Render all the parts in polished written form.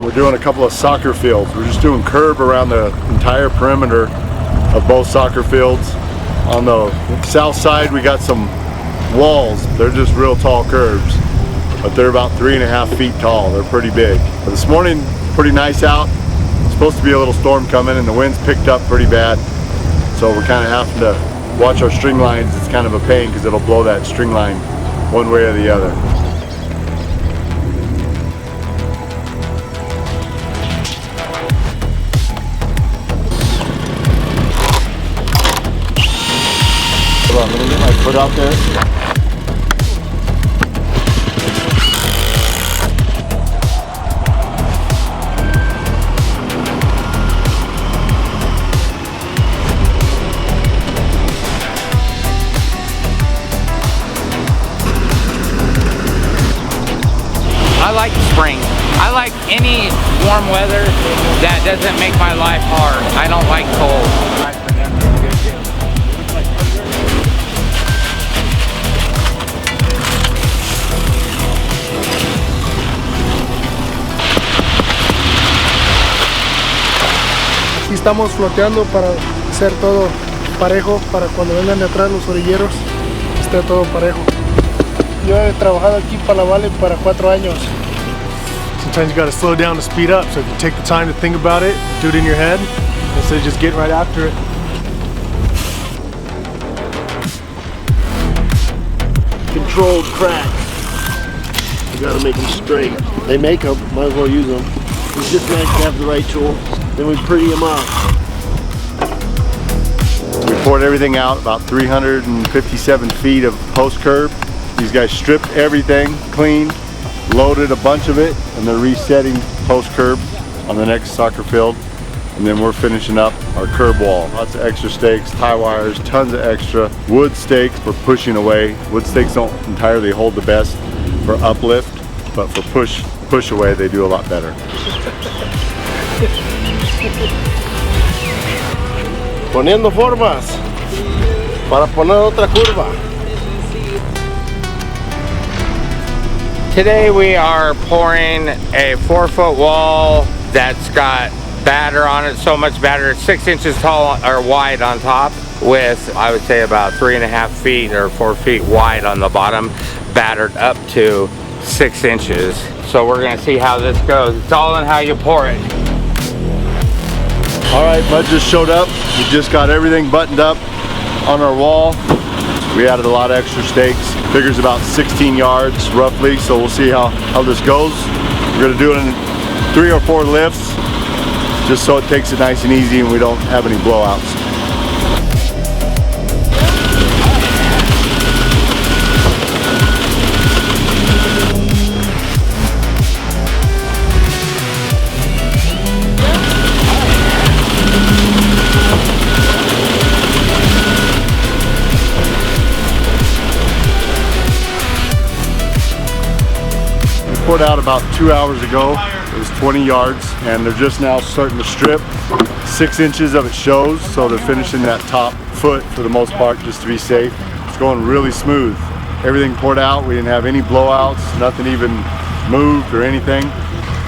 We're doing a couple of soccer fields. We're just doing curb around the entire perimeter of both soccer fields. On the south side we got some walls. They're just real tall curbs, but they're about 3.5 feet tall. They're pretty big. But this morning, pretty nice out. It's supposed to be a little storm coming and the wind's picked up pretty bad. So we're kind of having to watch our string lines. It's kind of a pain because it'll blow that string line one way or the other. Hold on, let me get my foot out there. I like spring. I like any warm weather that doesn't make my life hard. I don't like cold. Y estamos floteando para hacer todo parejo, para cuando vengan de atrás los orilleros esté todo parejo. Yo he trabajado aquí para la Vale para 4 años. Sometimes you gotta slow down to speed up, so if you take the time to think about it, do it in your head, instead of just getting right after it. Controlled cracks. You gotta make them straight. They make them, might as well use them. It's just nice to have the right tool. Then we pretty them up. We poured everything out, about 357 feet of post curb. These guys stripped everything clean, loaded a bunch of it, and they're resetting post curb on the next soccer field. And then we're finishing up our curb wall. Lots of extra stakes, tie wires, tons of extra wood stakes for pushing away. Wood stakes don't entirely hold the best for uplift, but for push away they do a lot better. Poniendo formas para poner otra curva. Today we are pouring a 4-foot wall that's got batter on it, so much batter, 6 inches tall or wide on top, with I would say about 3.5 feet or 4 feet wide on the bottom, battered up to 6 inches. So we're gonna see how this goes. It's all in how you pour it. All right, Bud just showed up. We just got everything buttoned up on our wall. We added a lot of extra stakes. Figures about 16 yards roughly, so we'll see how this goes. We're gonna do it in 3 or 4 lifts, just so it takes it nice and easy and we don't have any blowouts. Poured out about 2 hours ago. It was 20 yards and they're just now starting to strip. 6 inches of it shows, so they're finishing that top foot for the most part just to be safe. It's going really smooth. Everything poured out. We didn't have any blowouts, nothing even moved or anything.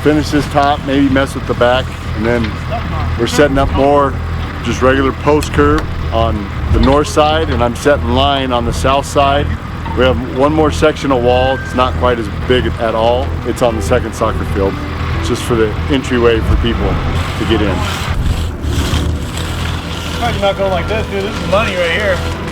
Finish this top, maybe mess with the back, and then we're setting up more just regular post curb on the north side, and I'm setting line on the south side. We have one more section of wall. It's not quite as big at all. It's on the second soccer field. It's just for the entryway for people to get in. You're not going like this, dude. This is money right here.